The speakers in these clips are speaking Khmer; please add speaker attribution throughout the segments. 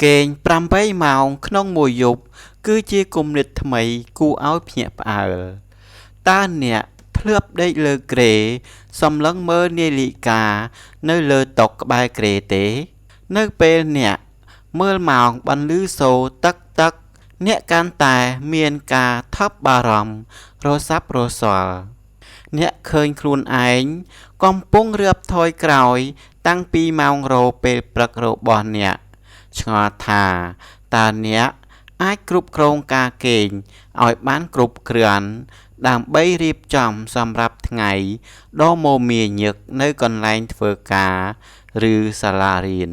Speaker 1: កេង8ម៉ោងក្នុងមួយយប់គឺជាគំនិតថ្មីគួរឲ្យភ្ញាក់ផ្អើលតើអ្នកធ្លាប់ដេកលើគ្រែសម្លឹងមើលនាឡិកានៅលើតុក្បែរគ្រែទេនៅពេលអ្នកមើលម៉ោងបន្លឺសូរតឹកតឹកអ្នកកាន់តែមានការថប់បារម្ភរសាប់រសល់អ្នកឃើញខ្លួនឯងកំពុងរៀបថយក្រោយតាំងពីម៉ោងរពេលព្រឹករបស់អ្នកឆ្ងល់ថាតើអ្នកអាចគ្រប់គ្រងការគេងឲ្យបានគ្រប់គ្រាន់ដើម្បីរៀបចំសម្រាប់ថ្ងៃដ៏មមាញឹកនៅកន្លែងធ្វើការឬសាលារៀន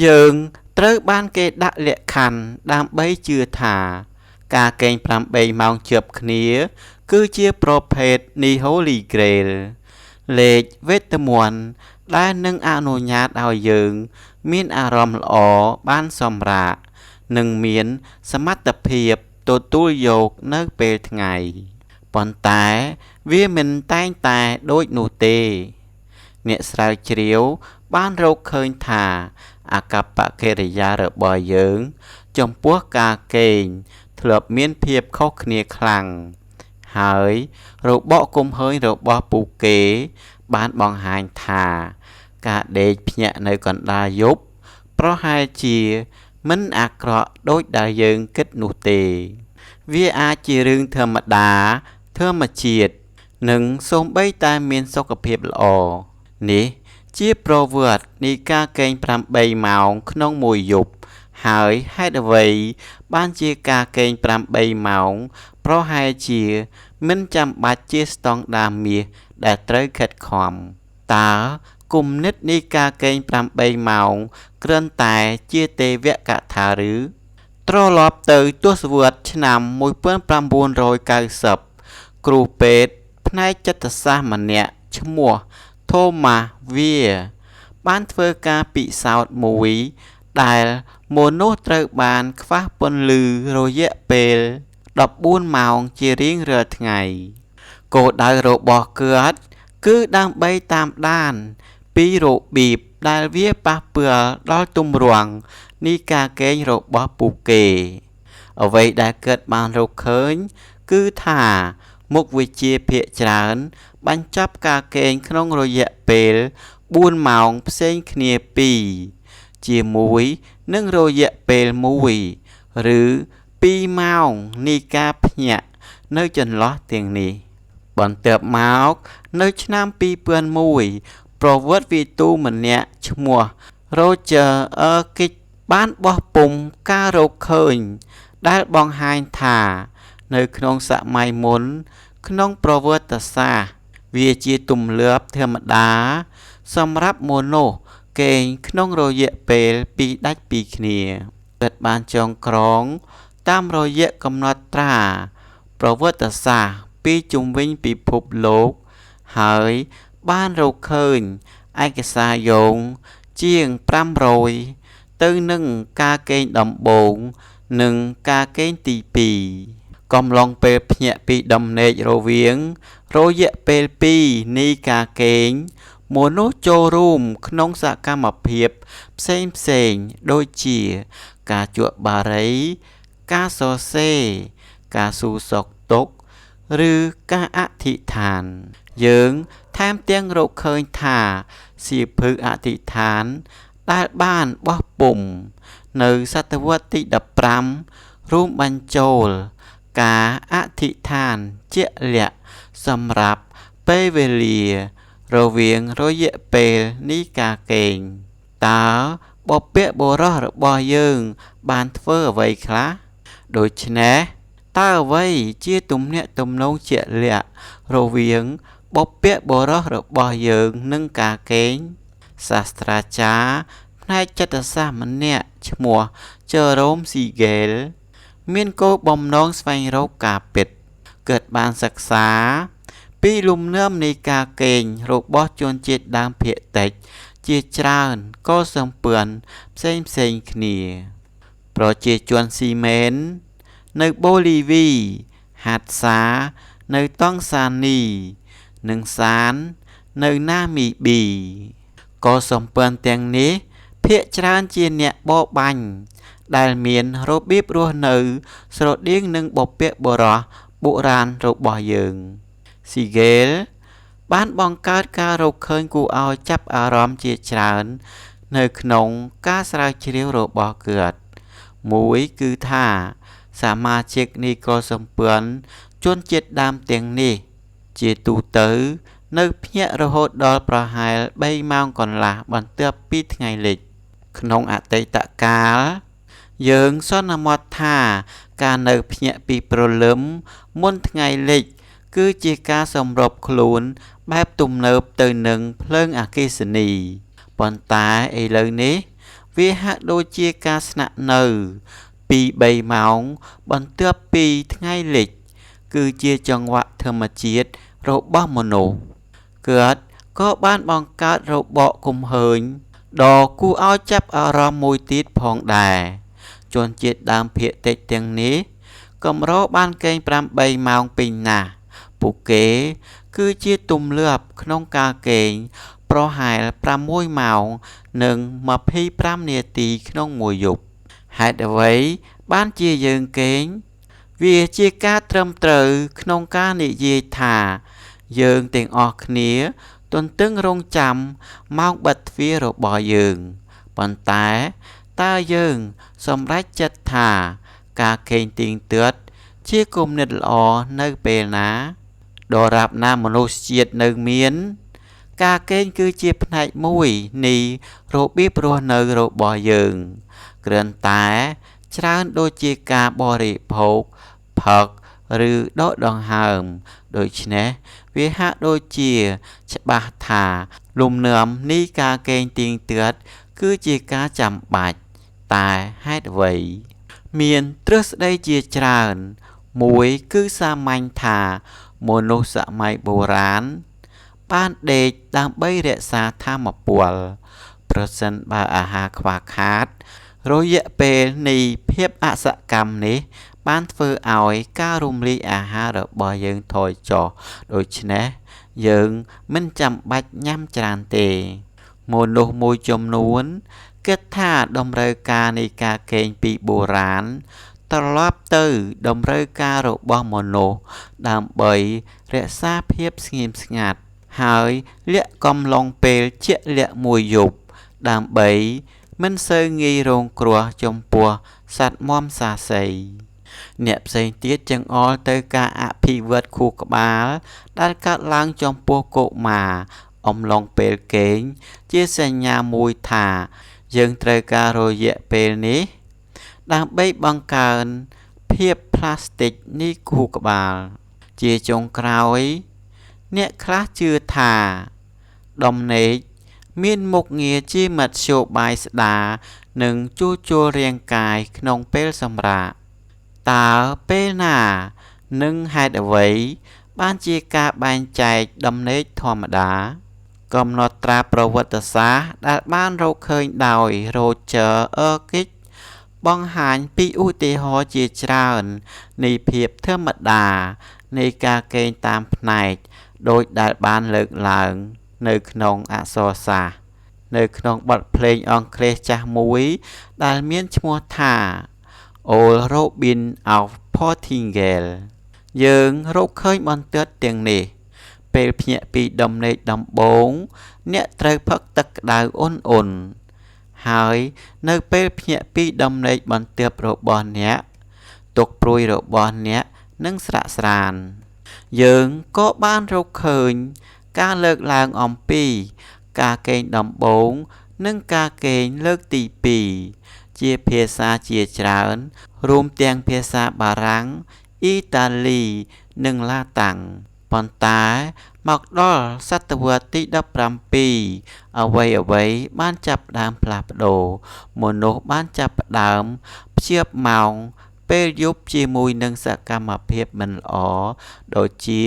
Speaker 1: យើងត្រូវបានគេដាក់លក្ខខណ្ឌដើម្បីជឿថាការគេង8ម៉ោងជាប់គ្នាគឺជាប្រភេទនៃ Holy Grail លេខវេទមន្តដែលនឹងអនុញ្ញាតឲ្យយើងមានអារម្មណ៍ល្អបានសម្រាកនិងមានសមត្ថភាពទទួលយកនៅពេលថ្ងៃប៉ុន្តែវាមិនតែងតែដូចនោះទេអ្នកស្រាវជ្រាវបានរកឃើញថាអាកប្បកិរិយារបស់យើងចំពោះការគេងធ្លាប់មានភាពខុសគ្នាខ្លាំងហើយរបបគំហើញរបស់ពួកគេបានបង្ហាញថាការដេកភ្ញាក់នៅកណ្ដាលយប់ប្រហែលជាមិនអាក្រក់ដូចដែលយើងគិតនោះទេវាអាចជារឿងធម្មតាធម្មជាតិនិងសូម្បីតែមានសុខភាពល្អនេះជាប្រវត្តិនៃការគេង8ម៉ោងក្នុងមួយយប់ហើយហេតុអ្វីបានជាការគេង8ម៉ោងប្រហែលជាមិនចាំបាច់ជាស្តង់ដារមាសដែលត្រូវខិតខំតើគំនិតនៃការគេង8ម៉ោងគ្រាន់តែជាទេវកថាឬត្រឡប់ទៅទសវត្សរ៍ឆ្នាំ1990គ្រូពេទ្យផ្នែកចិត្តសាស្ត្រម្នាក់ឈ្មោះ Thomas Weir បានធ្វើការពិសោធន៍មួយដែលមនុស្សត្រូវបានខ្វះពន្លឺរយៈពេល14ម៉ោងជារៀងរាល់ថ្ងៃគោលដៅរបស់គាត់គឺដើម្បីតាមដានពីរបៀបដែលវាប៉ះពាល់ដល់ទម្រាំងនៃការគេងរបស់ពួកគេអ្វីដែលគាត់បានរកឃើញគឺថាមុខវិជ្ជាភាគច្រើនបញ្ចប់ការគេងក្នុងរយៈពេល4ម៉ោងផ្សេងគ្នាពីរជាមួយនឹងរយៈពេល1ឬ2ម៉ោងនៃការភ្ញាក់នៅចន្លោះទាំងនេះបន្ទាប់មកនៅឆ្នាំ2001ប្រវត្តិវិទូម្នាក់ឈ្មោះ Roger Urkic បានបោះពុម្ពការរកឃើញដែលបង្ហាញថានៅក្នុងសម័យមុនក្នុងប្រវត្តិសាស្ត្រវាជាទម្លាប់ធម្មតាសម្រាប់មនុស្សគេងក្នុងរយៈពេលពីរដាច់ពីគ្នាគាត់បានចងក្រងតាមរយៈកំណត់ត្រាប្រវត្តិសាស្ត្រពីជុំវិញពិភពលោកហើយបានរកឃើញឯកសារយោងជាង500ទៅនឹងការគេងដំបូងនិងការគេងទី2កំឡុងពេលភ្ញាក់ពីដំណេករវាងរយៈពេល2នៃការគេងមនុស្សចូលរួមក្នុងសកម្មភាពផ្សេងៗដូចជាការជក់បារីការសរសេរការសួរសុខទុក្ខឬការអធិដ្ឋានយើងថែមទាំងរកឃើញថាសៀវភៅអធិដ្ឋានដែលបានបោះពុម្ពនៅសតវត្សទី15រួមបញ្ចូលការអធិដ្ឋានជាក់លាក់សម្រាប់ពេលវេលារវាងរយៈពេលនៃការគេងតើបុព្វបុរសរបស់យើងបានធ្វើអ្វីខ្លះដូច្នេះតើអ្វីជាទំនាក់ទំនងជាក់លាក់រវាងបុព្វបុរសរបស់យើងនិងការគេងសាស្ត្រាចារ្យផ្នែកចិត្តសាស្ត្រម្នាក់ឈ្មោះ Jerome Siegel មានគោលបំណងស្វែងរកការពិតគាត់បានសិក្សាពីលំនាំនៃការគេងរបស់ជនជាតិដើមភាគតិចជាច្រើនក៏សម្ព័ន្ធផ្សេងគ្នាប្រជាជនស៊ីមែននៅបូលីវីហាត់សានៅតង់សានីនិងសាននៅណាមីប៊ីក៏សម្ព័ន្ធទាំងនេះភាគច្រើនជាអ្នកបរបាញ់ ដែលមានរបៀបរស់នៅស្រដៀងនឹងបុព្វបុរសបុរាណរបស់យើង Siegel បានបង្កើតការរកឃើញគួរឲ្យចាប់អារម្មណ៍ជាច្រើននៅក្នុងការស្រាវជ្រាវរបស់គាត់មួយគឺថាសមាជិកនៃកុលសម្ព័ន្ធជនជាតិដើមទាំងនេះជាទូទៅនៅភ្ញាក់រហូតដល់ប្រហែល3ម៉ោងកន្លះបន្ទាប់ពីថ្ងៃលិចក្នុងអតីតកាលយើងសន្មតថាការនៅភ្ញាក់ពីព្រលឹមមុនថ្ងៃលិចគឺជាការសម្របខ្លួនបែបទំនើបទៅនឹងភ្លើងអគ្គិសនីប៉ុន្តែឥឡូវនេះវាហាក់ដូចជាការស្នាក់នៅ2-3ម៉ោងបន្ទាប់ពីថ្ងៃលិចគឺជាចង្វាក់ធម្មជាតិរបស់មនុស្សគាត់ក៏បានបង្កើតរបបគំហើញដ៏គួរឲ្យចាប់អារម្មណ៍មួយទៀតផងដែរជនជាតិដើមភាគតិចទាំងនេះកម្របានកេង8ម៉ោងពេញណាស់ពួកគេគឺជាទម្លាប់ក្នុងការកេងប្រហែល6ម៉ោងនិង25នាទីក្នុងមួយយប់ហេតុអ្វីបានជាយើងកេងវាជាការត្រឹមត្រូវក្នុងការនិយាយថាយើងទាំងអស់គ្នាទន្ទឹងរង់ចាំម៉ោងបិទទ្វាររបស់យើងប៉ុន្តែតើយើងសម្រេចចិត្តថាការកេងទៀងទាត់ជាគំនិតល្អនៅពេលណាដរាបណាមនុស្សជាតិនៅមានការកេងគឺជាផ្នែកមួយនៃរបៀបរស់នៅរបស់យើងគ្រាន់តែច្រើនដូចជាការបរិភោគផឹកឬដកដង្ហើមដូច្នេះវាហាក់ដូចជាច្បាស់ថាលំនាំនៃការកេងទៀងទាត់គឺជាការចាំបាច់តែហេតុអ្វីមានទ្រឹស្ដីជាច្រើនមួយគឺសាមញ្ញថាមនុស្សសម័យបុរាណបានដេកដើម្បីរក្សាថាមពលប្រសិនបើអាហារខ្វះខាតរយៈពេលនៃភាពអសកម្មនេះបានធ្វើឲ្យការរំលាយអាហាររបស់យើងថយចុះដូច្នេះយើងមិនចាំបាច់ញ៉ាំច្រើនទេមនុស្សមួយចំនួនគិតថាតម្រូវការនៃការកេងពីបុរាណត្រឡប់ទៅតម្រូវការរបស់មនុស្សដើម្បីរក្សាភាពស្ងៀមស្ងាត់ហើយលាក់កំឡុងពេលជាក់លាក់មួយយប់ដើម្បីមិនសូវងាយរងគ្រោះចំពោះសត្វមាំសាសីអ្នកផ្សេងទៀតចង្អុលទៅការអភិវឌ្ឍខួរក្បាលដែលកើតឡើងចំពោះកុមារអំឡុងពេលកេងជាសញ្ញាមួយថាយើងត្រូវការរយៈពេលនេះដើម្បីបង្កើនភាពផ្លាស្ទិកនៃខួរក្បាលជាចុងក្រោយអ្នកខ្លះជឿថាដំណេកមានមុខងារជាមធ្យោបាយស្ដារនិងជួសជុលរាងកាយក្នុងពេលសម្រាកតើពេលណានិងហេតុអ្វីបានជាការបែងចែកដំណេកធម្មតាកំណត់ត្រាប្រវត្តិសាស្ត្រដែលបានរកឃើញដោយ Roger Urkic បង្ហាញពីឧទាហរណ៍ជាច្រើននៃភាពធម្មតានៃការកេងតាមផ្នែកដោយដែលបានលើកឡើងនៅក្នុងអក្សរសាស្ត្រនៅក្នុងបទភ្លេងអង់គ្លេសចាស់មួយដែលមានឈ្មោះថា Old Robin of Portingal យើងរកឃើញបន្ទាត់ទាំងនេះពេលភ្ញាក់ពីដំណេកដំបូងអ្នកត្រូវផឹកទឹកក្តៅអ៊ុនៗហើយនៅពេលភ្ញាក់ពីដំណេកបន្ទាប់របស់អ្នកទុកព្រួយរបស់អ្នកនឹងស្រាក់ស្រានយើងក៏បានរកឃើញការលើកឡើងអំពីការកេងដំបូងនិងការកេងលើកទី2ជាភាសាជាច្រើនរួមទាំងភាសាបារាំងអ៊ីតាលីនិងឡាតាំងប៉ុន្តែមកដល់សតវត្សទី17អ្វីបានចាប់ផ្ដើមផ្លាស់ប្ដូរមនុស្សបានចាប់ផ្ដើមព្យាបម៉ោងពេលយប់ជាមួយនឹងសកម្មភាពមិនល្អដូចជា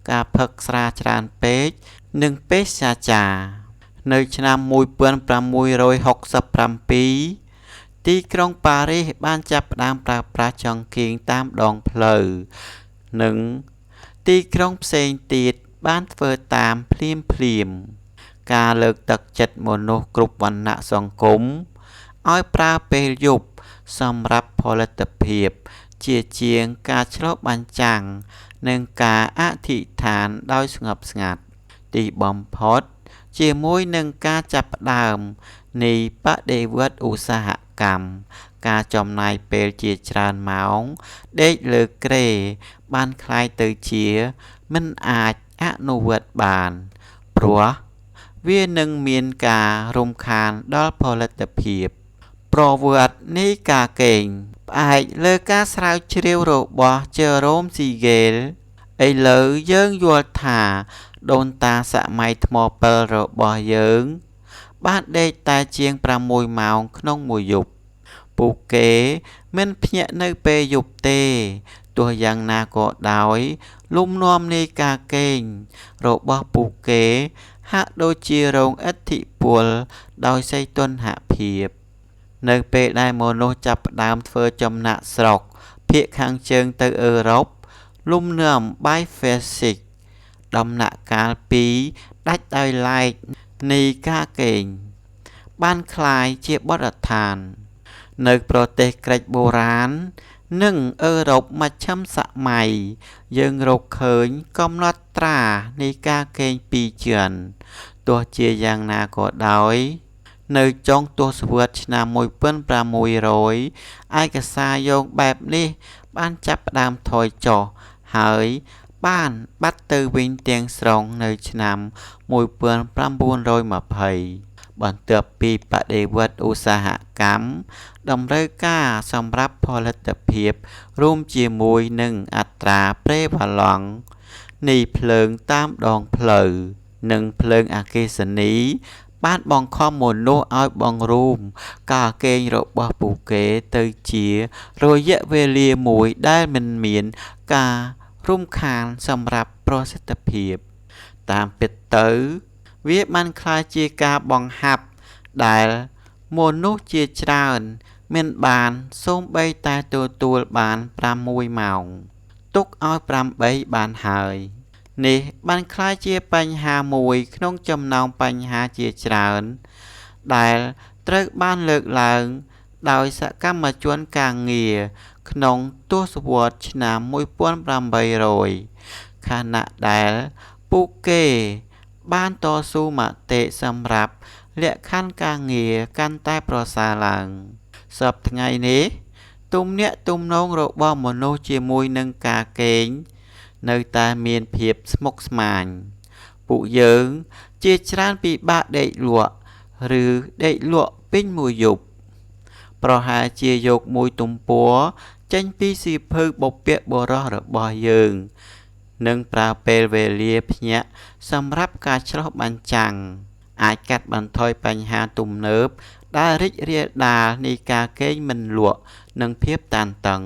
Speaker 1: ការផឹកស្រាច្រើនពេកនិងពេទ្យសាចានៅឆ្នាំ1667ទីក្រុងប៉ារីសបានចាប់ផ្ដើមប្រើប្រាស់ចង្កៀងតាមដងផ្លូវនិងទីក្រុងផ្សេងទៀតបានធ្វើតាមភ្លាមការលើកទឹកចិត្តមនុស្សគ្រប់វណ្ណៈសង្គម ឲ្យប្រើពេលយប់សម្រាប់ផលិតភាពជាជាងការឆ្លុះបញ្ចាំងនិងការអធិដ្ឋានដោយស្ងប់ស្ងាត់ទីបំផុតជាមួយនឹងការចាប់ផ្ដើមនៃបដិវត្តន៍ឧស្សាហកម្មការចំណាយពេលជាច្រើនម៉ោងដេកលើគ្រែបានคล้ายទៅជាមិនអាចអនុវត្តបានព្រោះវានឹងមានការរំខានដល់ផលិតភាពប្រវត្តិនៃការគេងផ្អែកលើការស្រាវជ្រាវរបស់ Jerome Siegel ឥឡូវយើងយល់ថាដូនតាសម័យថ្មពិលរបស់យើងបានដេកតែជាង6ម៉ោងក្នុងមួយយប់ពួកគេមិនភ្ញាក់នៅពេលយប់ទេទោះយ៉ាងណាក៏ដោយលំនាំនៃការគេងរបស់ពួកគេហាក់ដូចជារងឥទ្ធិពលដោយសីតុណ្ហភាពនៅពេលដែលមនុស្សចាប់ផ្ដើមធ្វើចំណាកស្រុកភាគខាងជើងទៅអឺរ៉ុបលំនាំបាយហ្វេសិកដំណាក់កាលពីរដាច់ដោយឡែកនៃការគេងបានคล้ายជាបទដ្ឋាននៅប្រទេសក្រិកបុរាណនិងអឺរ៉ុបមជ្ឈិមសម័យយើងរកឃើញកំណត់ត្រានៃការគេងពីរជាន់ទោះជាយ៉ាងណាក៏ដោយនៅចុងទសវត្សរ៍ឆ្នាំ1600ឯកសារយោងបែបនេះបានចាប់ផ្ដើមថយចុះហើយបានបាត់ទៅវិញទាំងស្រុងនៅឆ្នាំ1920បន្ទាប់ពីបដិវត្តន៍ឧស្សាហកម្មតម្រូវការសម្រាប់ផលិតភាពរួមជាមួយនឹងអត្រាប្រេវ៉ាឡង់នៃភ្លើងតាមដងផ្លូវនិងភ្លើងអគ្គិសនីបានបង្ខំមនុស្សឲ្យបង្រួមការគេងរបស់ពួកគេទៅជារយៈវេលាមួយដែលមិនមានការរំខានសម្រាប់ប្រសិទ្ធភាពតាមពិតទៅវាបានក្លាយជាការបង្ហាប់ដែលមនុស្សជាច្រើនមិនបានសូម្បីតែទទួលបាន6ម៉ោងទុកឲ្យ8បានហើយនេះបានក្លាយជាបញ្ហាមួយក្នុងចំណោមបញ្ហាជាច្រើនដែលត្រូវបានលើកឡើងដោយសកម្មជនការងារក្នុងទសវត្សរ៍ឆ្នាំ1800ខណៈដែលពួកគេបានតស៊ូមតិសម្រាប់លក្ខខណ្ឌការងារកាន់តែប្រសើរឡើងសព្វថ្ងៃនេះទំនាក់ទំនងរបស់មនុស្សជាមួយនឹងការគេងនៅតែមានភាពស្មុគស្មាញពួកយើងជាច្រើនពិបាកដេកលក់ឬដេកលក់ពេញមួយយប់ប្រហែលជាយកមួយទំព័រចេញពីសៀវភៅបុព្វបុរសរបស់យើងនិងប្រើពេលវេលាភ្ញាក់សម្រាប់ការឆ្លុះបញ្ចាំងអាចកាត់បន្ថយបញ្ហាទំនើបដែលរីករាលដាលនៃការគេងមិនលក់និងភាពតានតឹង